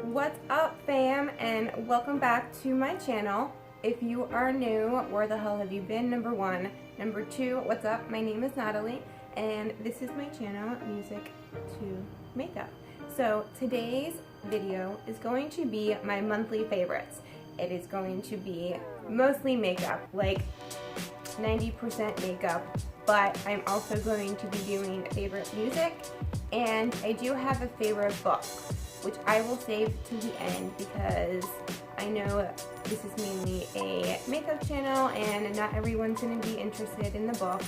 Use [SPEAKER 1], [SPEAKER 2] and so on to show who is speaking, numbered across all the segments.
[SPEAKER 1] What's up, fam, and welcome back to my channel. If you are new, where the hell have you been? Number one. Number two, what's up? My name is Natalie, and this is my channel, MUSIC2MAKEUP. So today's video is going to be my monthly favorites. It is going to be mostly makeup, like 90% makeup, but I'm also going to be doing favorite music, and I do have a favorite book, which I will save to the end because I know this is mainly a makeup channel and not everyone's going to be interested in the book,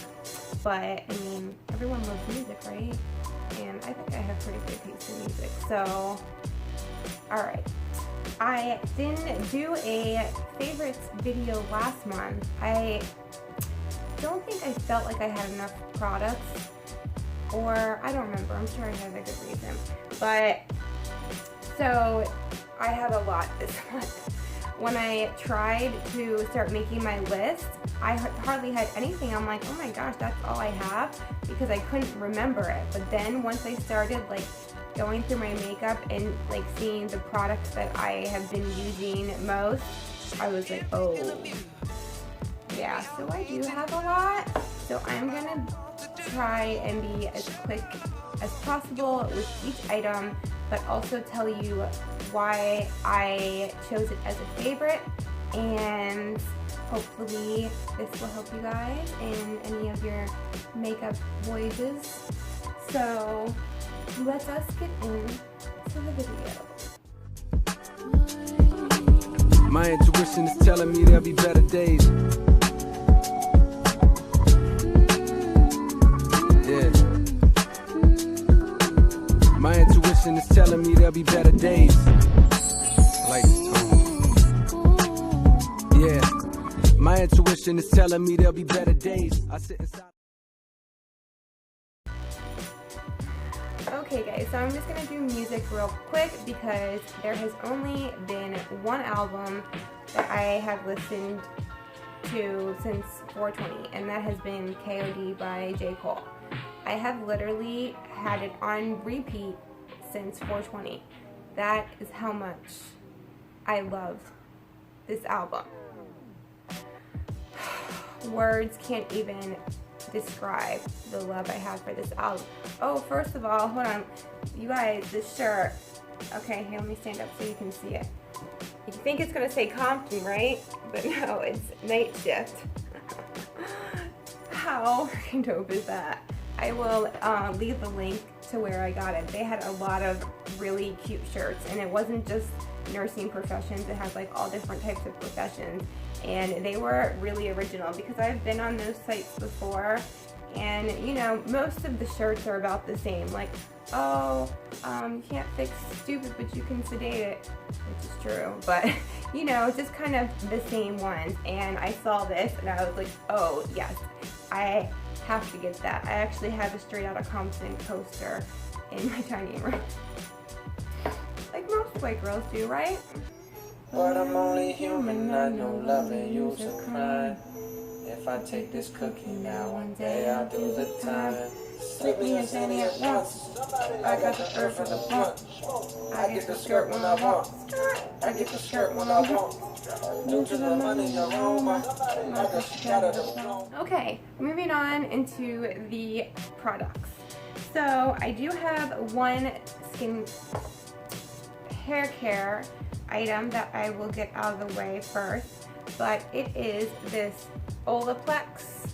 [SPEAKER 1] but I mean, everyone loves music, right? And I think I have pretty good taste in music, so alright. I didn't do a favorites video last month. I don't think I felt like I had enough products, or I don't remember, I'm sure I had a good reason, but so I have a lot this month. When I tried to start making my list, I hardly had anything. I'm like, oh my gosh, that's all I have, because I couldn't remember it. But then once I started like going through my makeup and like seeing the products that I have been using most, I was like, oh yeah, so I do have a lot. So I'm gonna try and be as quick as possible with each item, but also tell you why I chose it as a favorite, and hopefully this will help you guys in any of your makeup voyages. So let us get into the video.
[SPEAKER 2] My intuition is telling me there'll be better days. My intuition is telling me there'll be better days. I like this tone. Yeah. My intuition is telling me there'll be better days. I sit inside.
[SPEAKER 1] Okay guys, so I'm just gonna do music real quick because there has only been one album that I have listened to since 420, and that has been KOD by J. Cole. I have literally had it on repeat since 420. That is how much I love this album. Words can't even describe the love I have for this album. Oh, first of all, hold on. You guys, this shirt. Okay, here, let me stand up so you can see it. You think it's gonna say Compton, right? But no, it's Nightshift. How freaking dope is that? I will leave the link to where I got it. They had a lot of really cute shirts, and it wasn't just nursing professions. It had like all different types of professions, and they were really original because I've been on those sites before, and you know, most of the shirts are about the same, like, oh, you can't fix stupid but you can sedate it, which is true, but you know, it's just kind of the same ones. And I saw this and I was like, oh yes, I have to get that. I actually have a Straight Outta Compton poster in my dining room, like most white girls do, right?
[SPEAKER 2] But I'm only human, I know loving you's a crime. If I take this cookie now, one day I'll do the time. Slip me a penny at once. I got the earth for the blunt. I get the skirt when I want. I get the skirt when I want. New to the money aroma. I guess you got it.
[SPEAKER 1] Okay, moving on into the products. So I do have one hair care item that I will get out of the way first, but it is this OLAPLEX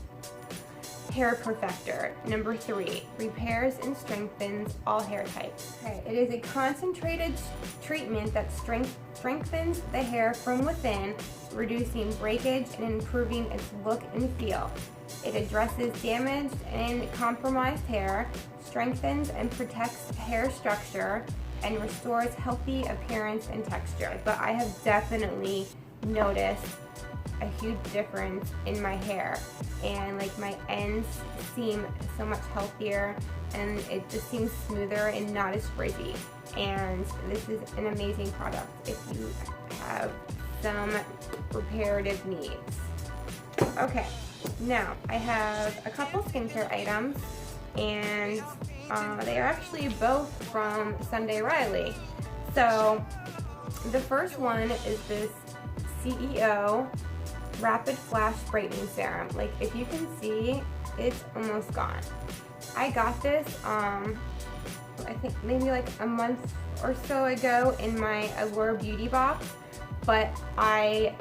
[SPEAKER 1] Hair Perfector number 3. Repairs and strengthens all hair types. Okay, it is a concentrated treatment that strengthens the hair from within, reducing breakage and improving its look and feel. It addresses damaged and compromised hair, strengthens and protects hair structure, and restores healthy appearance and texture. But I have definitely noticed a huge difference in my hair, and like my ends seem so much healthier, and it just seems smoother and not as frizzy. And this is an amazing product if you have some reparative needs. Okay, now I have a couple skincare items, and they are actually both from Sunday Riley. So the first one is this C.E.O. Rapid Flash Brightening Serum. Like, if you can see, it's almost gone. I got this, I think maybe like a month or so ago in my Allure beauty box, but I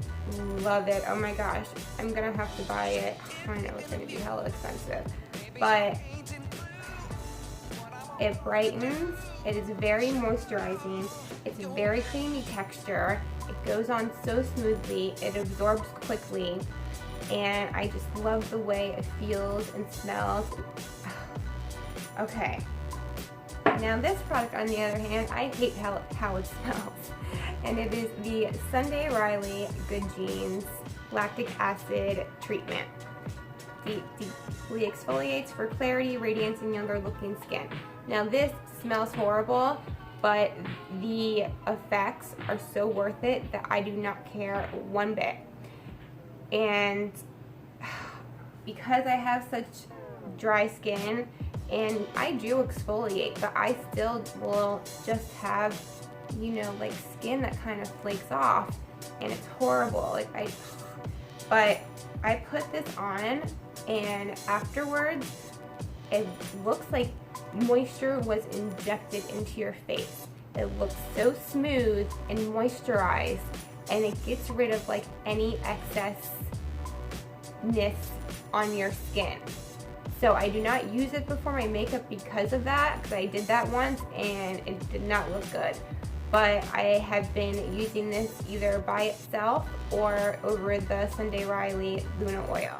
[SPEAKER 1] love it. Oh my gosh, I'm gonna have to buy it. I know it's gonna be hella expensive, but it brightens. It is very moisturizing. It's a very creamy texture. It goes on so smoothly. It absorbs quickly, and I just love the way it feels and smells. Okay. Now this product, on the other hand, I hate how it smells. And it is the Sunday Riley Good Genes Lactic Acid Treatment. Deeply exfoliates for clarity, radiance, and younger looking skin. Now this smells horrible, but the effects are so worth it that I do not care one bit. And because I have such dry skin, and I do exfoliate, but I still will just have, you know, like skin that kind of flakes off, and it's horrible. Like but I put this on, and afterwards it looks like moisture was injected into your face. It looks so smooth and moisturized, and it gets rid of like any excessness on your skin. So I do not use it before my makeup because of that, because I did that once and it did not look good. But I have been using this either by itself or over the Sunday Riley Luna Oil.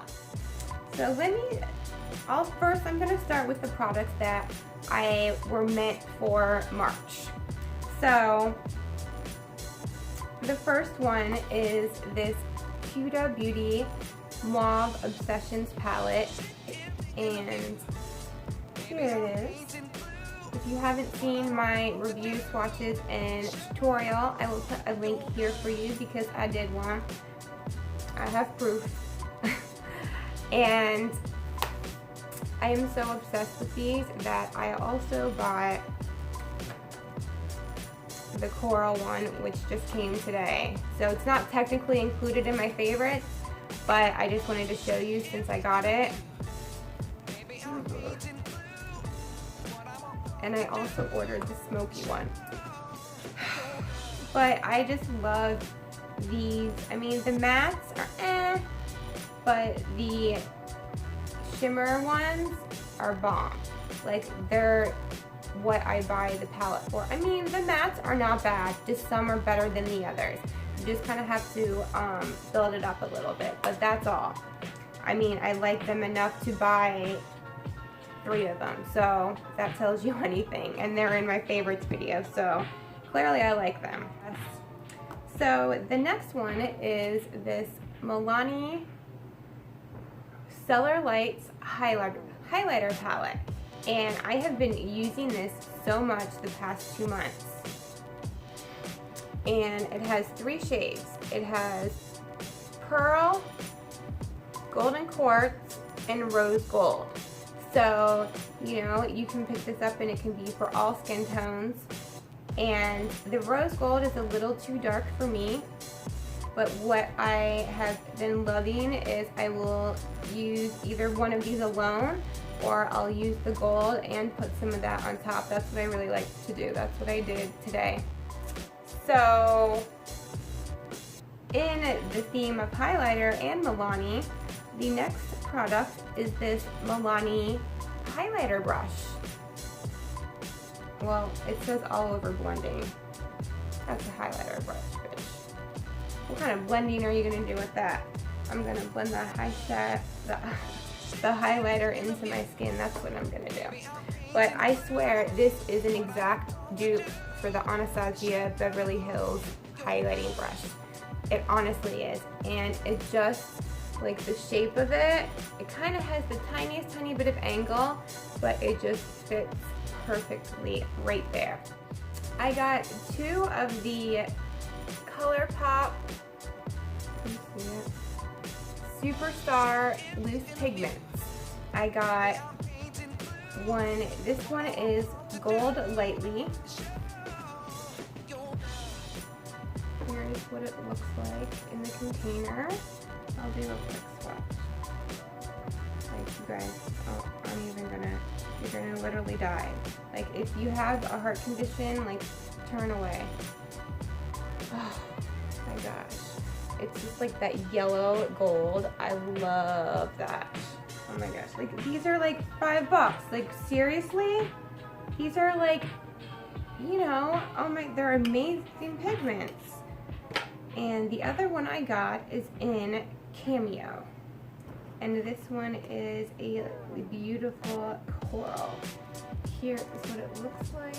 [SPEAKER 1] So I'm going to start with the products that were meant for March. So the first one is this Huda Beauty MUAVE Obsessions palette, and here it is. If you haven't seen my review, swatches, and tutorial, I will put a link here for you because I did one. I have proof. And I am so obsessed with these that I also bought the coral one, which just came today. So it's not technically included in my favorites, but I just wanted to show you since I got it. And I also ordered the smoky one. But I just love these. I mean, the mattes are but the shimmer ones are bomb. Like, they're what I buy the palette for. I mean, the mattes are not bad, just some are better than the others. You just kind of have to build it up a little bit, but that's all. I mean, I like them enough to buy 3 of them, so that tells you anything. And they're in my favorites video, so clearly I like them. So the next one is this MILANI Stellar Lights highlighter palette, and I have been using this so much the past 2 months. And it has 3 shades. It has Pearl, Golden Quartz, and Rose Gold. So, you know, you can pick this up and it can be for all skin tones. And the Rose Gold is a little too dark for me, but what I have been loving is I will use either one of these alone, or I'll use the gold and put some of that on top. That's what I really like to do. That's what I did today. So, in the theme of highlighter and MILANI, the next product is this MILANI highlighter brush. Well, it says all over blending. That's a highlighter brush, bitch. What kind of blending are you gonna do with that? I'm gonna blend the highlighter into my skin. That's what I'm gonna do. But I swear this is an exact dupe for the Anastasia Beverly Hills highlighting brush. It honestly is. And it just, like, the shape of it, it kind of has the tiniest tiny bit of angle, but it just fits perfectly right there. I got 2 of the ColourPop Superstar Loose Pigments. I got one, this one is Gold Lightly, is what it looks like in the container. I'll do a quick swatch. Like, you guys, I'm even gonna, you're gonna literally die. Like, if you have a heart condition, like, turn away. Oh my gosh. It's just like that yellow gold. I love that. Oh my gosh. Like, these are like $5. Like, seriously? These are like, you know, oh my, they're amazing pigments. And the other one I got is in CAMEO. And this one is a beautiful coral. Here is what it looks like.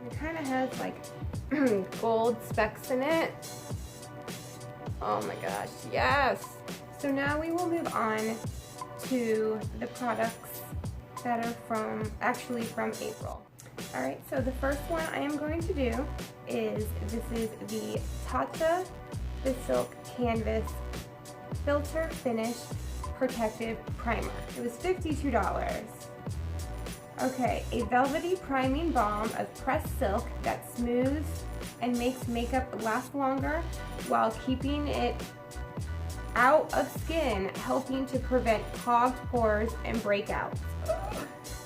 [SPEAKER 1] It kind of has like gold specks in it. Oh my gosh, yes! So now we will move on to the products that are from April. Alright, so the first one I am going to do is, this is the TATCHA The Silk Canvas Filter Finish Protective Primer. It was $52. Okay, a velvety priming balm of pressed silk that smooths and makes makeup last longer while keeping it out of skin, helping to prevent clogged pores and breakouts.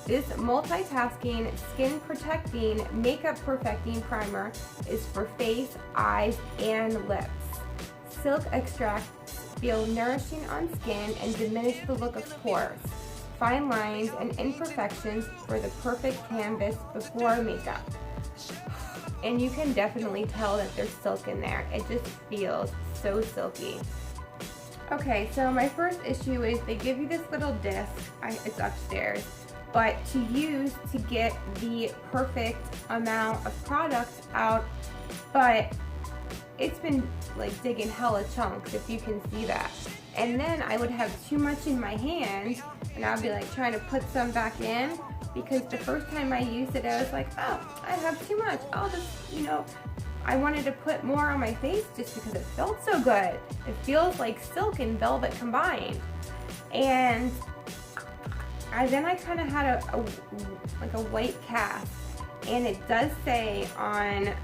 [SPEAKER 1] This multitasking, skin protecting, makeup perfecting primer is for face, eyes, and lips. Silk extracts feel nourishing on skin and diminish the look of pores, fine lines, and imperfections for the perfect canvas before makeup. And you can definitely tell that there's silk in there. It just feels so silky. Okay, so my first issue is they give you this little disc. It's upstairs. But to use to get the perfect amount of product out, but it's been like digging hella chunks, if you can see that. And then I would have too much in my hand and I'd be like trying to put some back in, because the first time I used it I was like, oh, I have too much. I'll just, you know, I wanted to put more on my face just because it felt so good. It feels like silk and velvet combined. And then I kind of had like a white cast, and it does say on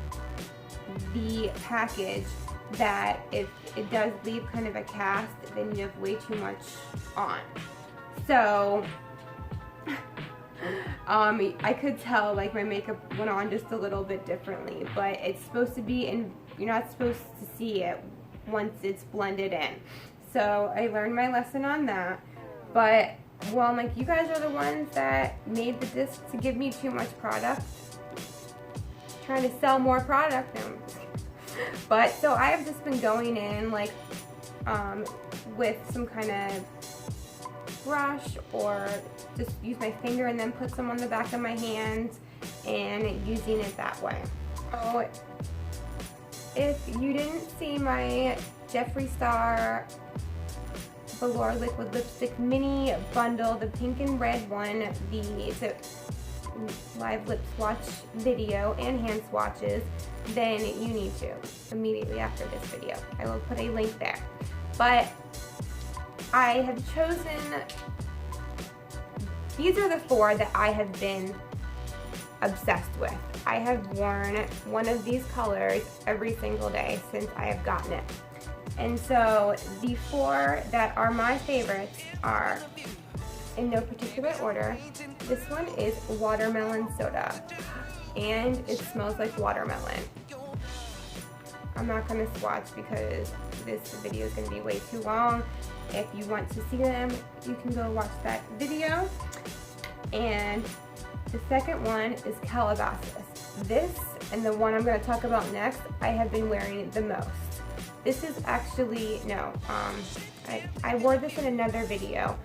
[SPEAKER 1] the package that if it does leave kind of a cast, then you have way too much on. So I could tell like my makeup went on just a little bit differently, but it's supposed to be in, you're not supposed to see it once it's blended in. So I learned my lesson on that. But well, I'm like, you guys are the ones that made the disc to give me too much product. Trying to sell more product. But so I have just been going in like with some kind of brush, or just use my finger and then put some on the back of my hands and using it that way. Oh, if you didn't see my Jeffree Star Velour Liquid Lipstick Mini Bundle, the pink and red one, it's a live lip swatch video and hand swatches, then you need to immediately after this video. I will put a link there. But I have chosen, these are the 4 that I have been obsessed with. I have worn one of these colors every single day since I have gotten it. And so the 4 that are my favorites are, in no particular order, this one is Watermelon Soda, and it smells like watermelon. I'm not going to swatch because this video is going to be way too long. If you want to see them, you can go watch that video. And the second one is Calabasas. This, and the one I'm going to talk about next, I have been wearing the most. This is actually, no, I wore this in another video,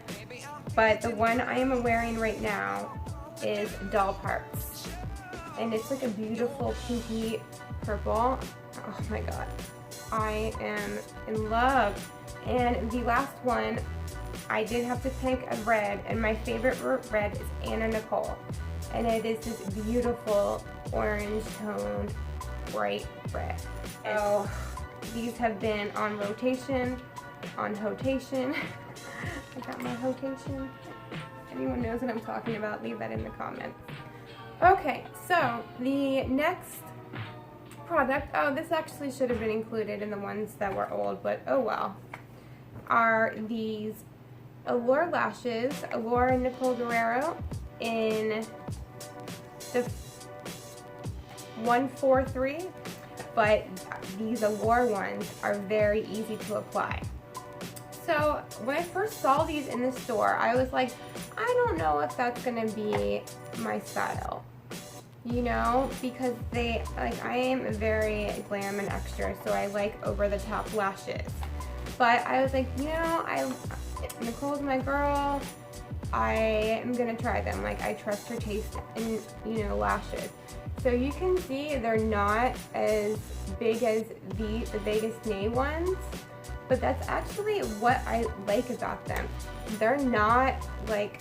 [SPEAKER 1] but the one I am wearing right now is Doll Parts. And it's like a beautiful pinky purple. Oh my god, I am in love. And the last one, I did have to pick a red, and my favorite red is NICOLE. And it is this beautiful orange toned bright red. So these have been on rotation, on hotation. I got my hotation. Anyone knows what I'm talking about, leave that in the comments. Okay, so the next product, oh, this actually should have been included in the ones that were old, but oh well, are these Allure lashes, Allure and Nicole Guerrero in the 143, but these Allure ones are very easy to apply. So when I first saw these in the store, I was like, I don't know if that's gonna be my style, you know, because they, like, I am very glam and extra, so I like over-the-top lashes. But I was like, you know, Nicole's my girl, I am gonna try them. Like, I trust her taste in, you know, lashes. So you can see they're not as big as the Vegas Nay ones, but that's actually what I like about them. They're not like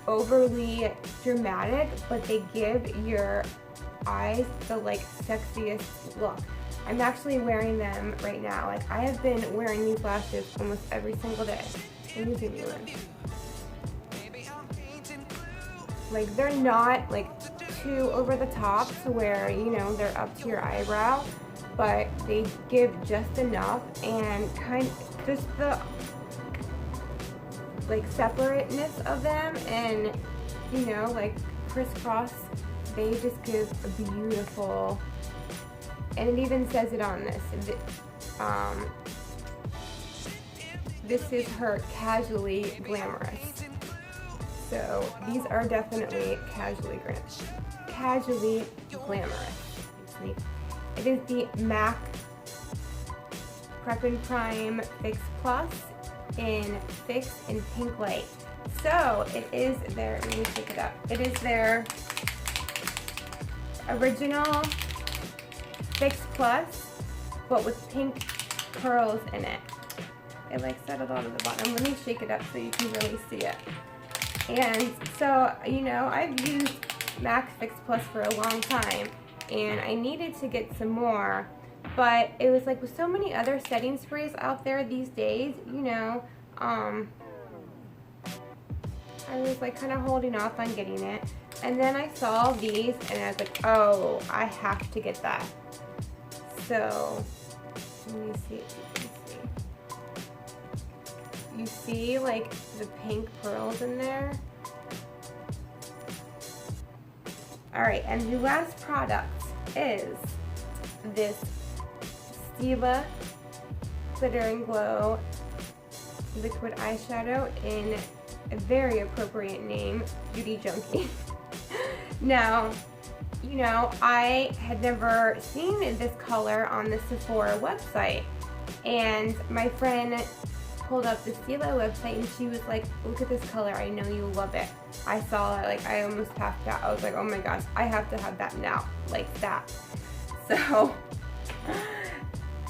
[SPEAKER 1] overly dramatic, but they give your eyes the like sexiest look. I'm actually wearing them right now. Like, I have been wearing these lashes almost every single day. I'm using you in. Like, they're not like too over the top to where, you know, they're up to your eyebrow, but they give just enough, and kind of just the like separateness of them, and you know, like crisscross, they just give a beautiful, and it even says it on this. This is her casually glamorous. So these are definitely casually glamorous. It is the MAC Prep and Prime Fix Plus in Fix and Pink Light. So it is their, let me pick it up. It is their original Fix Plus, but with pink pearls in it. It like settled onto the bottom. Let me shake it up so you can really see it. And so, you know, I've used MAC Fix Plus for a long time, and I needed to get some more, but it was like with so many other setting sprays out there these days, you know, I was like kind of holding off on getting it, and then I saw these and I was like, oh, I have to get that. So let me see if you can see. You see like the pink pearls in there? Alright, and the last product is this STILA Glitter and Glow liquid eyeshadow in a very appropriate name, Beauty Junkie. Now, you know, I had never seen this color on the Sephora website, and my friend pulled up the STILA website and she was like, look at this color, I know you love it. I saw it, like I almost tapped out. I was like, oh my gosh, I have to have that now, like that. So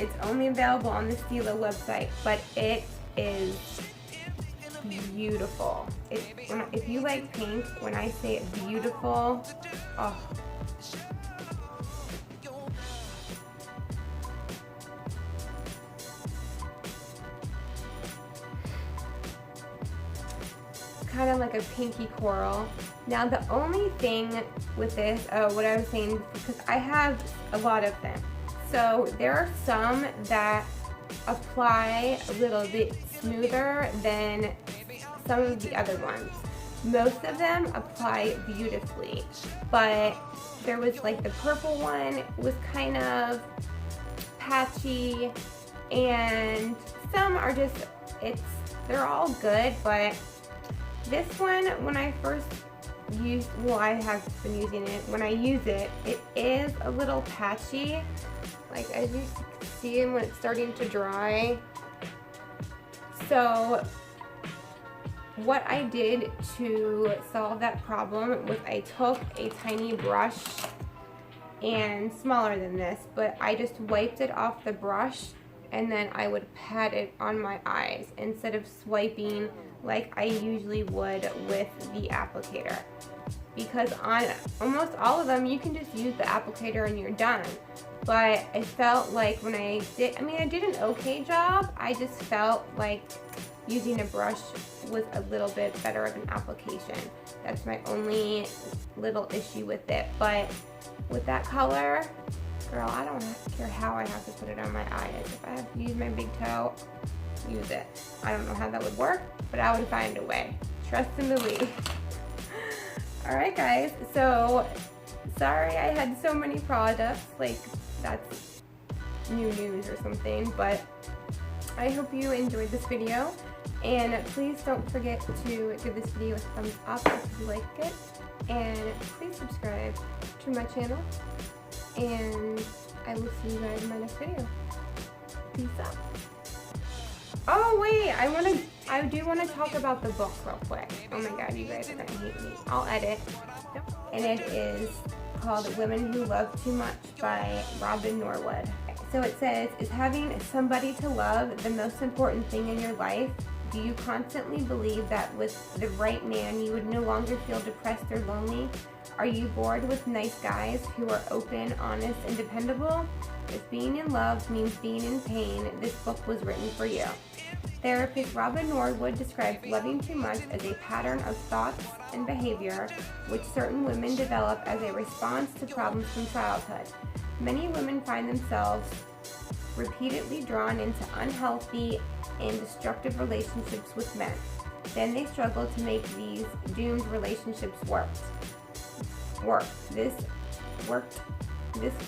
[SPEAKER 1] it's only available on the STILA website, but it is beautiful. If you like pink, when I say beautiful, oh. Kind of like a pinky coral. Now the only thing with this, what I was saying, because I have a lot of them, so there are some that apply a little bit smoother than some of the other ones. Most of them apply beautifully, but there was like the purple one was kind of patchy, and some are just, they're all good, but this one, when I first used, well, I have been using it, when I use it, it is a little patchy, like as you see when it's starting to dry. So what I did to solve that problem was I took a tiny brush, and smaller than this, but I just wiped it off the brush, and then I would pat it on my eyes instead of swiping like I usually would with the applicator. Because on almost all of them, you can just use the applicator and you're done. But I felt like when I did, I mean, I did an okay job. I just felt like using a brush was a little bit better of an application. That's my only little issue with it. But with that color, Girl, I don't care how I have to put it on my eyes. If I have to use my big toe, use it. I don't know how that would work, but I would find a way. Trust and believe. Alright guys, so sorry I had so many products, like that's new news or something, but I hope you enjoyed this video, and please don't forget to give this video a thumbs up if you liked it, and please subscribe to my channel, and I will see you guys in my next video. Peace out. Oh wait, I do want to talk about the book real quick. Oh my god, you guys are gonna hate me. I'll edit. And it is called Women Who Love Too Much by Robin Norwood. So it says, is having somebody to love the most important thing in your life? Do you constantly believe that with the right man you would no longer feel depressed or lonely? Are you bored with nice guys who are open, honest, and dependable? If being in love means being in pain, this book was written for you. Therapist Robin Norwood describes loving too much as a pattern of thoughts and behavior which certain women develop as a response to problems from childhood. Many women find themselves repeatedly drawn into unhealthy and destructive relationships with men. Then they struggle to make these doomed relationships work. This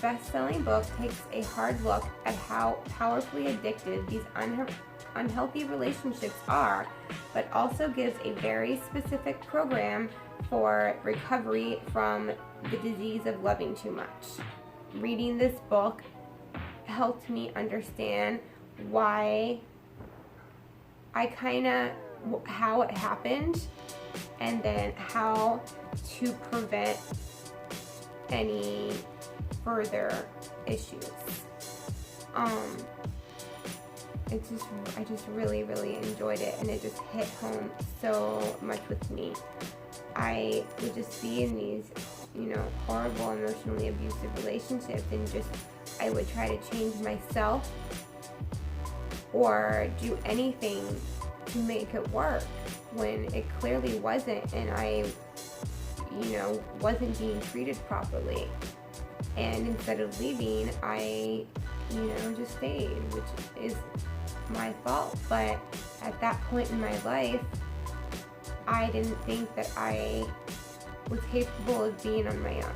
[SPEAKER 1] best-selling book takes a hard look at how powerfully addictive these unhealthy relationships are, but also gives a very specific program for recovery from the disease of loving too much. Reading this book helped me understand why how it happened, and then how to prevent any further issues. I just really enjoyed it, and it just hit home so much with me. I would just be in these, horrible, emotionally abusive relationships, and I would try to change myself or do anything to make it work when it clearly wasn't, and I, wasn't being treated properly. And instead of leaving, I, just stayed, which is my fault. But at that point in my life, I didn't think that I was capable of being on my own.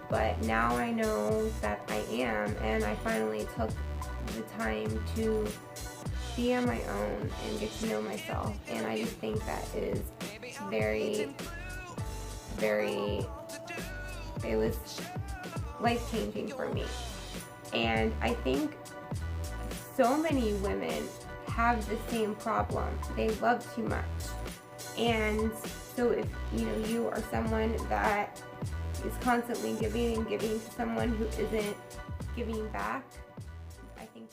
[SPEAKER 1] But now I know that I am, and I finally took the time to be on my own and get to know myself. And I just think that is it was life-changing for me. And I think so many women have the same problem. They love too much. And so if you are someone that is constantly giving and giving to someone who isn't giving back, I think